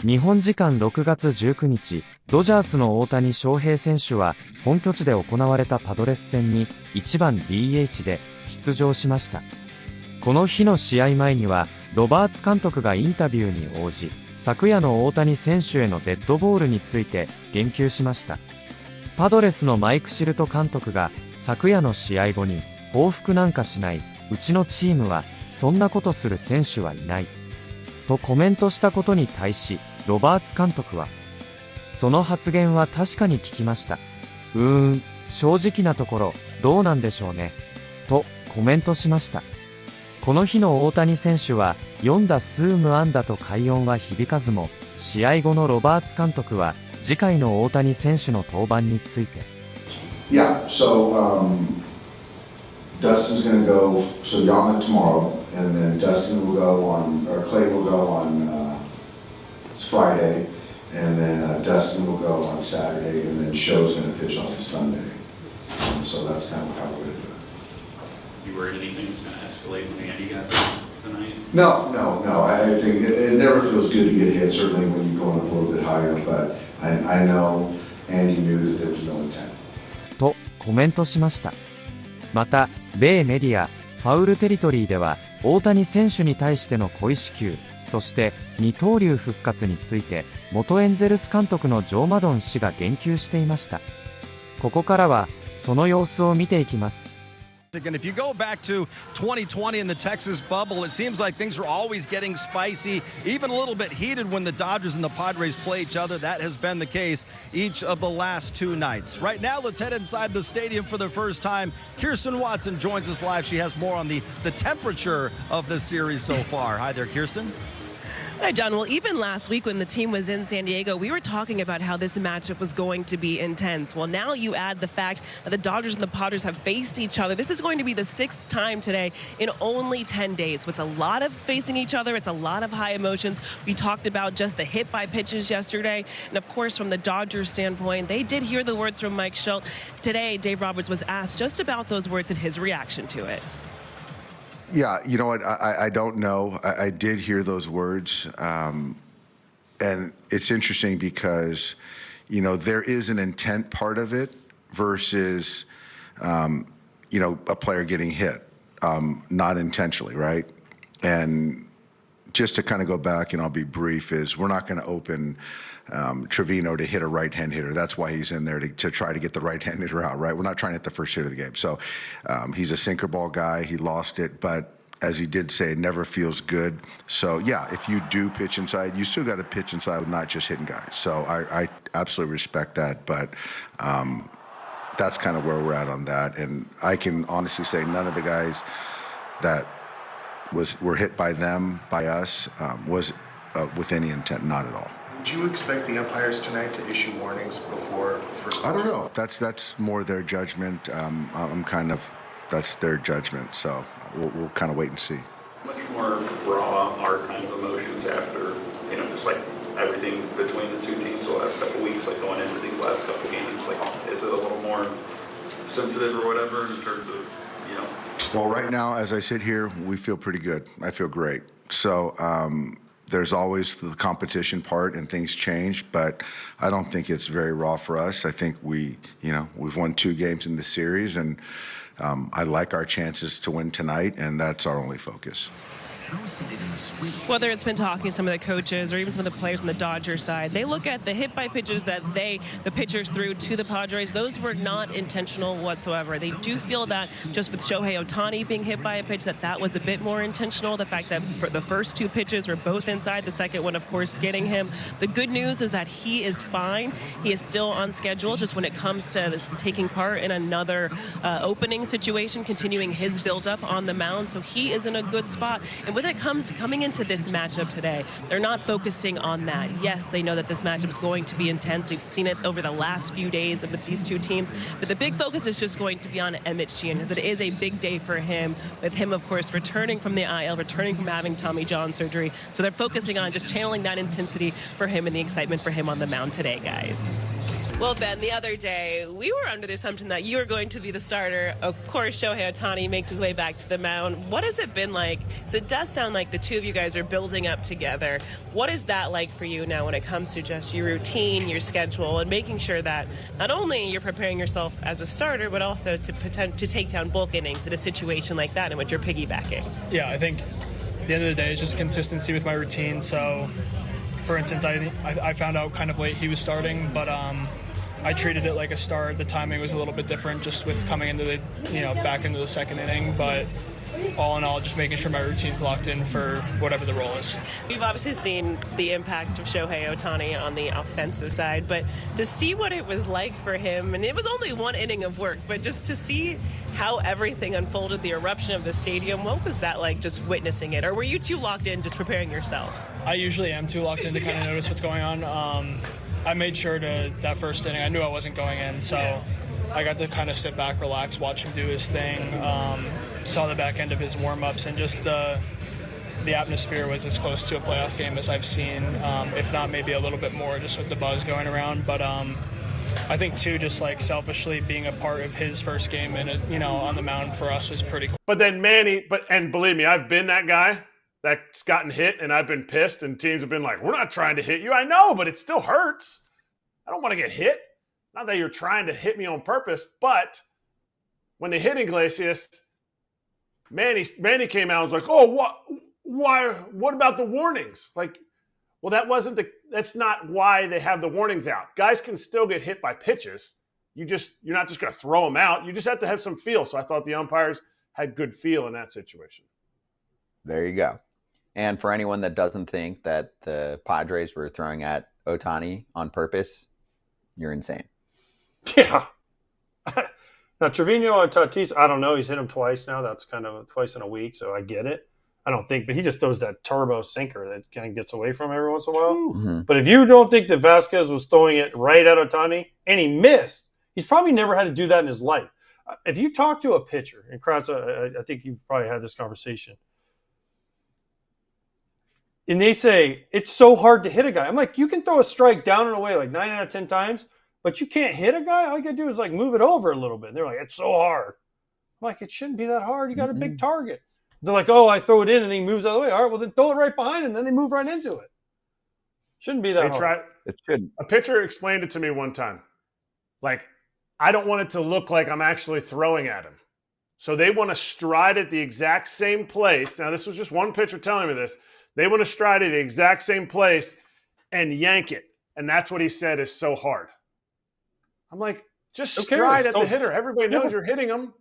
日本時間6月19日、ドジャースの大谷翔平選手は本拠地で行われたパドレス戦に1番 DH で出場しました。この日の試合前には、ロバーツ監督がインタビューに応じ、昨夜の大谷選手へのデッドボールについて言及しました。パドレスのマイク・シルト監督が昨夜の試合後に、報復なんかしない、うちのチームはそんなことする選手はいない。とコメントしたことに対し、ロバーツ監督は、その発言は確かに聞きました。正直なところ、どうなんでしょうね。とコメントしました。この日の大谷選手は、4打数無安打と快音は響かずも、試合後のロバーツ監督は、次回の大谷選手の登板について。Yeah, so Dustin's going to go, so Yama tomorrow, and then Dustin will go on, or Clay will go on it's Friday, and then Dustin will go on Saturday, and then Show's going to pitch on Sunday. So that's kind of how we're going to do it. You worried anything was going to escalate when Andy got there tonight? No. I think it never feels good to get hit, certainly when you're going up a little bit higher, but I know Andy knew that there was no intent. とコメントしました。また、米メディア、ファウルテリトリーでは、大谷選手に対しての故意死球、そして二刀流復活について、元エンゼルス監督のジョー・マドン氏が言及していました。ここからは、その様子を見ていきます。And if you go back to 2020 in the Texas bubble, it seems like things are always getting spicy, even a little bit heated when the Dodgers and the Padres play each other. That has been the case each of the last two nights. Right now, let's head inside the stadium for the first time. Kirsten Watson joins us live. She has more on the temperature of the series so far. Hi there, Kirsten. Hi, John. Well, even last week when the team was in San Diego, we were talking about how this matchup was going to be intense. Well, now you add the fact that the Dodgers and the Padres have faced each other. This is going to be the 6th time today in only 10 days. So it's a lot of facing each other. It's a lot of high emotions. We talked about just the hit by pitches yesterday. And of course, from the Dodgers standpoint, they did hear the words from Mike Schultz. Today, Dave Roberts was asked just about those words and his reaction to it. Yeah, you know what? I don't know. I did hear those words. And it's interesting because, there is an intent part of it versus, a player getting hit, not intentionally, right? And just to kind of go back, and I'll be brief, is we're not going to open Trevino to hit a right-hand hitter. That's why he's in there to try to get the right-hand hitter out, right? We're not trying to hit the first hit of the game. So he's a sinker ball guy. He lost it, but as he did say, it never feels good. So yeah, if you do pitch inside, you still got to pitch inside with not just hitting guys. So I absolutely respect that, but that's kind of where we're at on that. And I can honestly say none of the guys that were hit by us, was with any intent, not at all. Do you expect the umpires tonight to issue warnings before first? I don't know. That's more their judgment. That's their judgment. So we'll kind of wait and see. Much more raw are kind of emotions after, just like everything between the two teams the last couple of weeks, like going into these last couple of games. Like, is it a little more sensitive or whatever in terms of, Well, right now, as I sit here, we feel pretty good. I feel great. So there's always the competition part and things change, but I don't think it's very raw for us. I think we've won 2 games in the series, and I like our chances to win tonight, and that's our only focus. Whether it's been talking to some of the coaches or even some of the players on the Dodgers side, they look at the hit by pitches that the pitchers threw to the Padres. Those were not intentional whatsoever. They do feel that just with Shohei Ohtani being hit by a pitch, that was a bit more intentional. The fact that for the first 2 pitches were both inside, the second one, of course, getting him. The good news is that he is fine. He is still on schedule just when it comes to taking part in another opening situation, continuing his build-up on the mound. So he is in a good spot. And when it comes coming into this matchup today, they're not focusing on that. Yes, they know that this matchup is going to be intense. We've seen it over the last few days with these 2 teams. But the big focus is just going to be on Emmett Sheehan, because it is a big day for him, with him, of course, returning from the IL, returning from having Tommy John surgery. So they're focusing on just channeling that intensity for him and the excitement for him on the mound today, guys. Well, Ben, the other day, we were under the assumption that you were going to be the starter. Of course, Shohei Ohtani makes his way back to the mound. What has it been like? So it does sound like the two of you guys are building up together. What is that like for you now when it comes to just your routine, your schedule, and making sure that not only you're preparing yourself as a starter, but also to take down bulk innings in a situation like that in which you're piggybacking? Yeah, I think at the end of the day, it's just consistency with my routine. So, for instance, I found out kind of late he was starting, but I treated it like a start. The timing was a little bit different just with coming into the, back into the second inning. But all in all, just making sure my routine's locked in for whatever the role is. We've obviously seen the impact of Shohei Ohtani on the offensive side, but to see what it was like for him, and it was only one inning of work, but just to see how everything unfolded, the eruption of the stadium, what was that like just witnessing it? Or were you too locked in just preparing yourself? I usually am too locked in to kind of notice what's going on. I made sure that first inning, I knew I wasn't going in, so I got to kind of sit back, relax, watch him do his thing, saw the back end of his warm-ups, and just the atmosphere was as close to a playoff game as I've seen, if not maybe a little bit more just with the buzz going around. But I think, too, just like selfishly being a part of his first game and, on the mound for us was pretty cool. But then Manny, and believe me, I've been that guy that's gotten hit, and I've been pissed, and teams have been like, we're not trying to hit you. I know, but it still hurts. I don't want to get hit. Not that you're trying to hit me on purpose, but when they hit Iglesias, Manny came out and was like, oh, what about the warnings? Like, well, that's not why they have the warnings out. Guys can still get hit by pitches. You're not just going to throw them out. You just have to have some feel. So I thought the umpires had good feel in that situation. There you go. And for anyone that doesn't think that the Padres were throwing at Ohtani on purpose, you're insane. Yeah. Now, Trevino and Tatis, I don't know. He's hit him twice now. That's kind of twice in a week, so I get it. I don't think, but he just throws that turbo sinker that kind of gets away from every once in a while. Mm-hmm. But if you don't think that Vasquez was throwing it right at Ohtani, and he missed, he's probably never had to do that in his life. If you talk to a pitcher, and Kratz, I think you've probably had this conversation, and they say, it's so hard to hit a guy. I'm like, you can throw a strike down and away like 9 out of 10 times, but you can't hit a guy? All you got to do is like move it over a little bit. And they're like, it's so hard. I'm like, it shouldn't be that hard. You got a big target. They're like, oh, I throw it in and then he moves out of the way. All right, well, then throw it right behind him, and then they move right into it. Shouldn't be that hard. It shouldn't. A pitcher explained it to me one time. Like, I don't want it to look like I'm actually throwing at him. So they want to stride at the exact same place. Now, this was just one pitcher telling me this. They want to stride at the exact same place and yank it. And that's what he said is so hard. I'm like, just stride at the hitter. Everybody knows you're hitting them.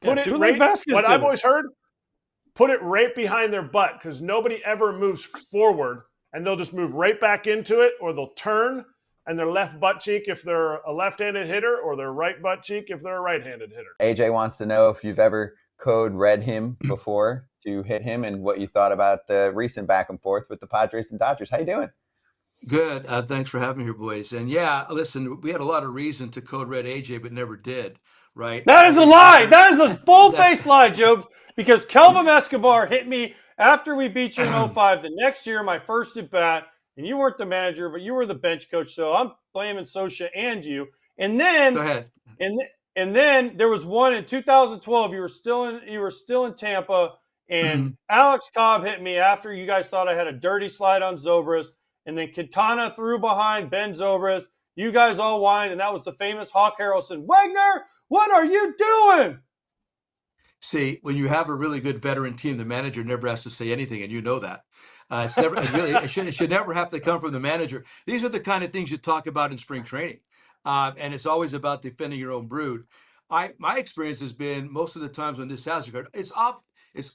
Put it right, what I've always heard, put it right behind their butt, because nobody ever moves forward, and they'll just move right back into it, or they'll turn and their left butt cheek if they're a left-handed hitter, or their right butt cheek if they're a right-handed hitter. AJ wants to know if you've ever code read him before to hit him, and what you thought about the recent back and forth with the Padres and Dodgers. How you doing? Good. Thanks for having me here, boys. And yeah, listen, we had a lot of reason to code red AJ, but never did, right? That is a lie. That is a bold-faced lie, Joe, because Kelvin Escobar hit me after we beat you in 05. The next year, my first at-bat, and you weren't the manager, but you were the bench coach, so I'm blaming Sosha and you. And then, Go ahead. And then there was one in 2012. You were still in Tampa, and Alex Cobb hit me after you guys thought I had a dirty slide on Zobrist. And then Quintana threw behind Ben Zobrist. You guys all whined, and that was the famous Hawk Harrelson. Wagner, what are you doing? See, when you have a really good veteran team, the manager never has to say anything, and you know that. It's never it should never have to come from the manager. These are the kind of things you talk about in spring training, and it's always about defending your own brood. My experience has been most of the times when this has occurred, it's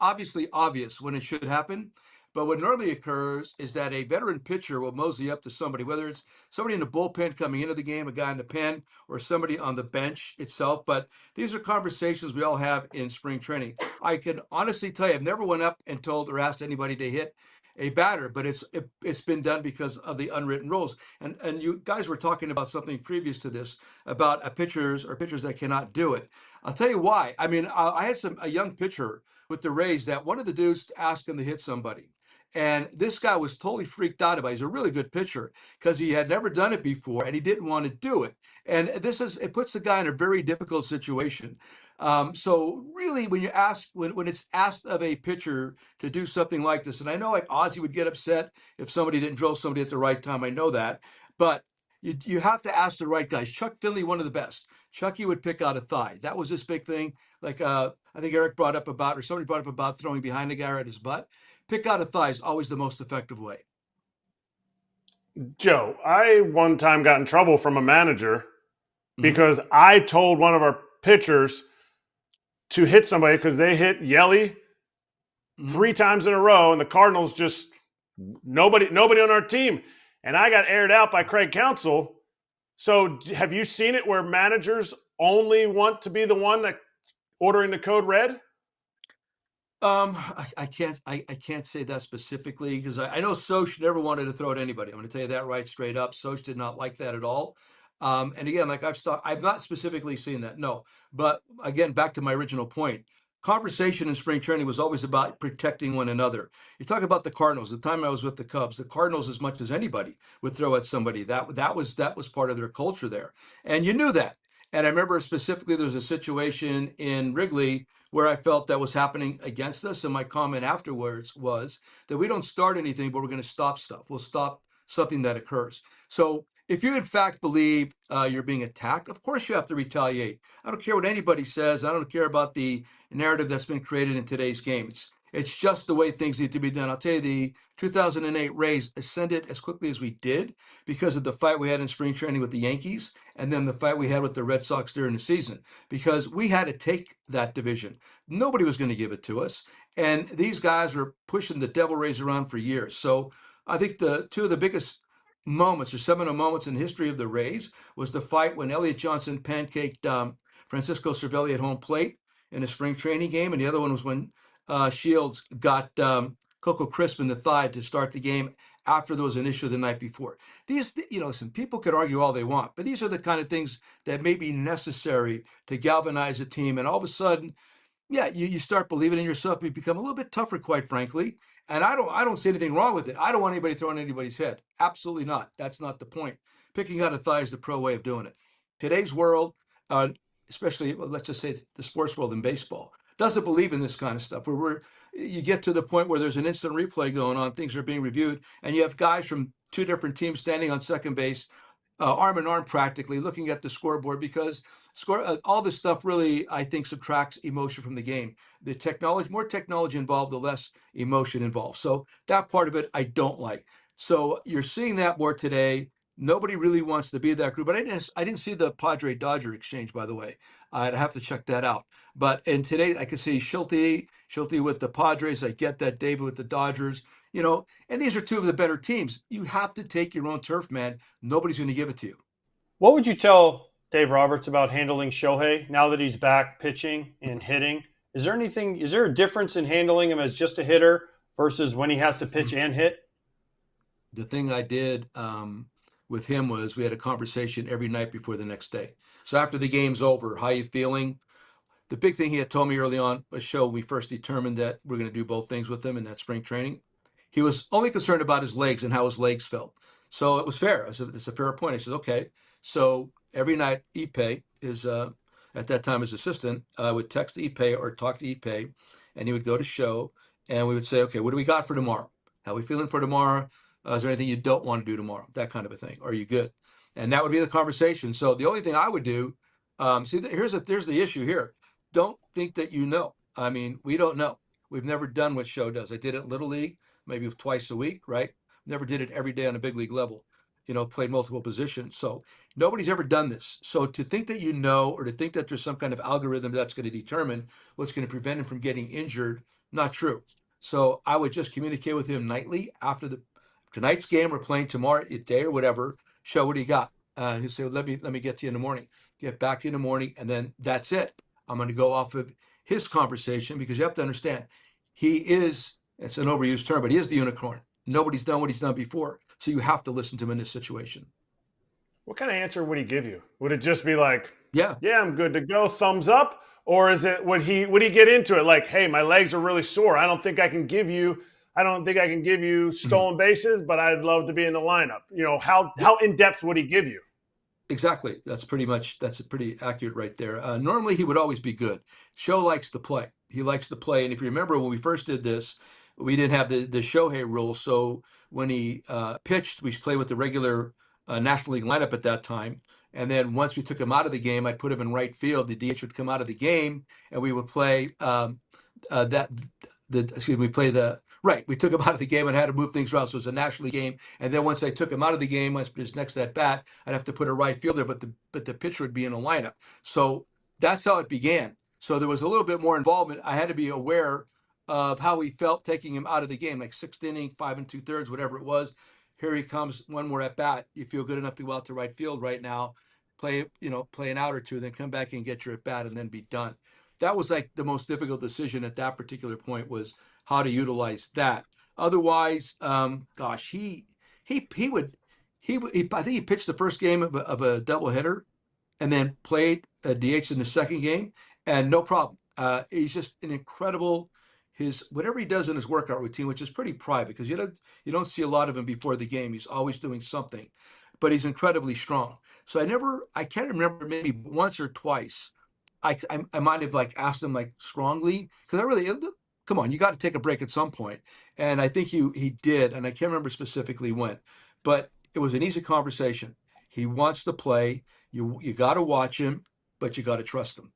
obviously obvious when it should happen. But what normally occurs is that a veteran pitcher will mosey up to somebody, whether it's somebody in the bullpen coming into the game, a guy in the pen, or somebody on the bench itself. But these are conversations we all have in spring training. I can honestly tell you, I've never went up and told or asked anybody to hit a batter, but it's been done because of the unwritten rules. And you guys were talking about something previous to this about pitchers that cannot do it. I'll tell you why. I mean, I had a young pitcher with the Rays that one of the dudes asked him to hit somebody. And this guy was totally freaked out about it. He's a really good pitcher because he had never done it before and he didn't want to do it. And it puts the guy in a very difficult situation. So really, when it's asked of a pitcher to do something like this, and I know like Ozzie would get upset if somebody didn't drill somebody at the right time. I know that, but you have to ask the right guys. Chuck Finley, one of the best. Chucky would pick out a thigh. That was his big thing. Like I think Eric brought up about, or somebody brought up about throwing behind the guy or at his butt. Pick out a thigh is always the most effective way. Joe, I one time got in trouble from a manager because I told one of our pitchers to hit somebody because they hit Yelly 3 times in a row, and the Cardinals just nobody on our team. And I got aired out by Craig Counsell. So have you seen it where managers only want to be the one that ordering the code red? I can't say that specifically because I know Soch never wanted to throw at anybody. I'm going to tell you that right straight up. Soch did not like that at all. And again, like I've not specifically seen that, no. But again, back to my original point, conversation in spring training was always about protecting one another. You talk about the Cardinals. The time I was with the Cubs, the Cardinals, as much as anybody, would throw at somebody. That was part of their culture there, and you knew that. And I remember specifically there was a situation in Wrigley where I felt that was happening against us, and my comment afterwards was that we don't start anything, but we're going to stop stuff. We'll stop something that occurs. So if you in fact believe you're being attacked, of course you have to retaliate. I don't care what anybody says. I don't care about the narrative that's been created in today's game. It's just the way things need to be done. I'll tell you, the 2008 Rays ascended as quickly as we did because of the fight we had in spring training with the Yankees and then the fight we had with the Red Sox during the season, because we had to take that division. Nobody was going to give it to us. And these guys were pushing the Devil Rays around for years. So I think the two of the biggest moments or seminal moments in the history of the Rays was the fight when Elliott Johnson pancaked Francisco Cervelli at home plate in a spring training game, and the other one was when Shields got Coco Crisp in the thigh to start the game after there was an issue the night before. These, listen, people could argue all they want, but these are the kind of things that may be necessary to galvanize a team. And all of a sudden, yeah, you start believing in yourself. You become a little bit tougher, quite frankly. And I don't see anything wrong with it. I don't want anybody throwing anybody's head. Absolutely not. That's not the point. Picking out a thigh is the pro way of doing it. Today's world, especially, let's just say the sports world in baseball, doesn't believe in this kind of stuff. Where you get to the point where there's an instant replay going on, things are being reviewed, and you have guys from 2 different teams standing on second base, arm in arm practically, looking at the scoreboard, because all this stuff really, I think, subtracts emotion from the game. The technology, more technology involved, the less emotion involved. So that part of it, I don't like. So you're seeing that more today. Nobody really wants to be that group. But I didn't see the Padre Dodger exchange, by the way. I'd have to check that out. But in today, I could see Schulte with the Padres. I get that, David with the Dodgers. And these are 2 of the better teams. You have to take your own turf, man. Nobody's going to give it to you. What would you tell Dave Roberts about handling Shohei now that he's back pitching and hitting? Is there a difference in handling him as just a hitter versus when he has to pitch and hit? The thing I did with him was we had a conversation every night before the next day. So after the game's over, how you feeling? The big thing he had told me early on was we first determined that we're going to do both things with him in that spring training. He was only concerned about his legs and how his legs felt. So it was fair. I said, it's a fair point. I said, okay. So every night, Ipe is, at that time his assistant, would text Ipe or talk to Ipe, and he would go to show, and we would say, okay, what do we got for tomorrow? How are we feeling for tomorrow? Is there anything you don't want to do tomorrow? That kind of a thing. Are you good? And that would be the conversation. So the only thing I would do, here's the issue here. Don't think that you know. I mean, we don't know. We've never done what Show does. I did it Little League, maybe twice a week, right? Never did it every day on a big league level. Played multiple positions. So nobody's ever done this. So to think that you know, or to think that there's some kind of algorithm that's going to determine what's going to prevent him from getting injured, not true. So I would just communicate with him nightly after tonight's game or playing tomorrow, day or whatever. Show what he got. He'll say, well, let me get to you in the morning. Get back to you in the morning, and then that's it. I'm going to go off of his conversation, because you have to understand, it's an overused term, but he is the unicorn. Nobody's done what he's done before. So you have to listen to him in this situation. What kind of answer would he give you? Would it just be like, yeah, I'm good to go, thumbs up? Or would he get into it like, hey, my legs are really sore. I don't think I can give you I don't think I can give you stolen bases, but I'd love to be in the lineup. You know, how in depth would he give you? Exactly. That's pretty accurate right there. Normally he would always be good. Show likes to play. He likes to play. And if you remember when we first did this, we didn't have the Shohei rule. So when he pitched, we played with the regular National League lineup at that time. And then once we took him out of the game, I'd put him in right field. The DH would come out of the game, and we would play we took him out of the game and had to move things around. So it was a National League game. And then once I took him out of the game, once his next at bat, I'd have to put a right fielder, but the pitcher would be in a lineup. So that's how it began. So there was a little bit more involvement. I had to be aware of how he felt taking him out of the game, like 6th inning, 5 2/3, whatever it was. Here he comes, one more at bat. You feel good enough to go out to right field right now, play an out or two, then come back and get your at bat and then be done. That was like the most difficult decision at that particular point, was how to utilize that. Otherwise, he would I think he pitched the first game of a doubleheader and then played a DH in the second game, and no problem. He's just an incredible. Whatever he does in his workout routine, which is pretty private because you don't see a lot of him before the game. He's always doing something, but he's incredibly strong. So I can't remember, maybe once or twice, I might have like asked him like strongly, because come on, you got to take a break at some point. And I think he did, and I can't remember specifically when, but it was an easy conversation. He wants to play. You got to watch him, but you got to trust him.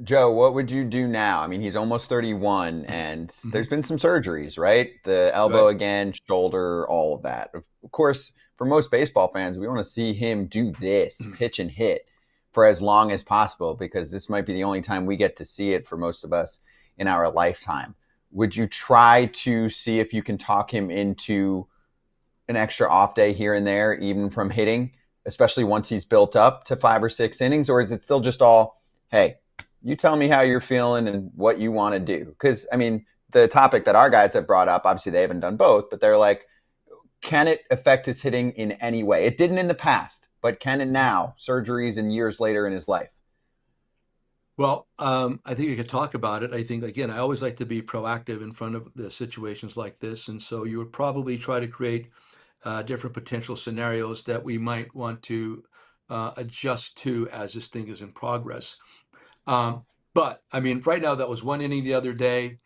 Joe, what would you do now? I mean, he's almost 31, and there's been some surgeries, right? The elbow again, shoulder, all of that. Of course, for most baseball fans, we want to see him do this, pitch and hit, for as long as possible, because this might be the only time we get to see it for most of us in our lifetime. Would you try to see if you can talk him into an extra off day here and there, even from hitting, especially once he's built up to 5 or 6 innings? Or is it still just all, hey, you tell me how you're feeling and what you want to do? Because, I mean, the topic that our guys have brought up, obviously they haven't done both, but they're like, can it affect his hitting in any way? It didn't in the past, but can it now, surgeries and years later in his life? Well, I think you could talk about it. I think, again, I always like to be proactive in front of the situations like this. And so you would probably try to create different potential scenarios that we might want to adjust to as this thing is in progress. But I mean, right now that was 1 inning the other day.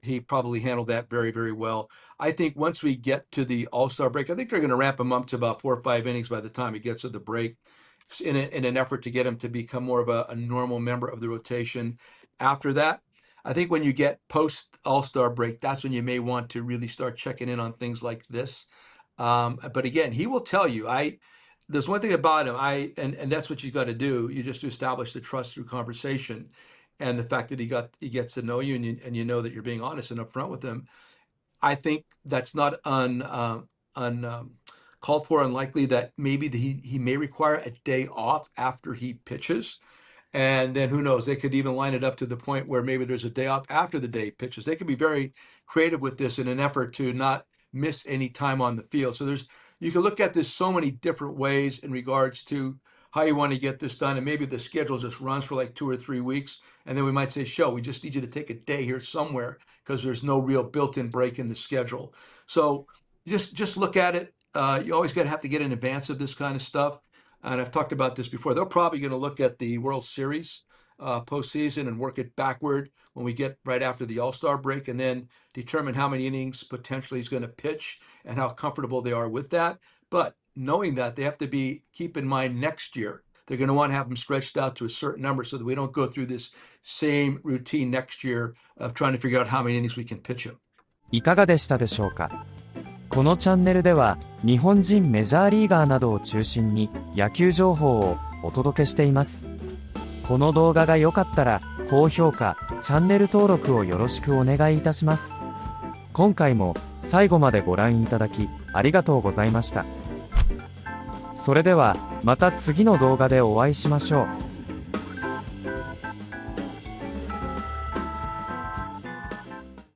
He probably handled that very, very well. I think once we get to the All-Star break, I think they're going to ramp him up to about 4 or 5 innings by the time he gets to the break, in an effort to get him to become more of a normal member of the rotation. After that, I think when you get post All-Star break, that's when you may want to really start checking in on things like this. But again, he will tell you, there's one thing about him, and that's what you got to do. You just establish the trust through conversation, and the fact that he gets to know you, and you know that you're being honest and upfront with him. I think that's not called for, unlikely that maybe he may require a day off after he pitches, and then who knows? They could even line it up to the point where maybe there's a day off after the day he pitches. They could be very creative with this in an effort to not miss any time on the field. So you can look at this so many different ways in regards to how you want to get this done. And maybe the schedule just runs for like 2 or 3 weeks. And then we might say, we just need you to take a day here somewhere because there's no real built-in break in the schedule. So just look at it. You always have to get in advance of this kind of stuff. And I've talked about this before. They're probably going to look at the World Series postseason and work it backward when we get right after the All-Star break, and then determine how many innings potentially he's going to pitch and how comfortable they are with that. But knowing that, they have to keep in mind next year, they're going to want to have him stretched out to a certain number so that we don't go through this same routine next year of trying to figure out how many innings we can pitch him. いかがでしたでしょうか。このチャンネルでは日本人メジャーリーガーなどを中心に野球情報をお届けしています。この動画が良かったら高評価、チャンネル登録をよろしくお願いいたします。今回も最後までご覧いただきありがとうございました。それではまた次の動画でお会いしましょう。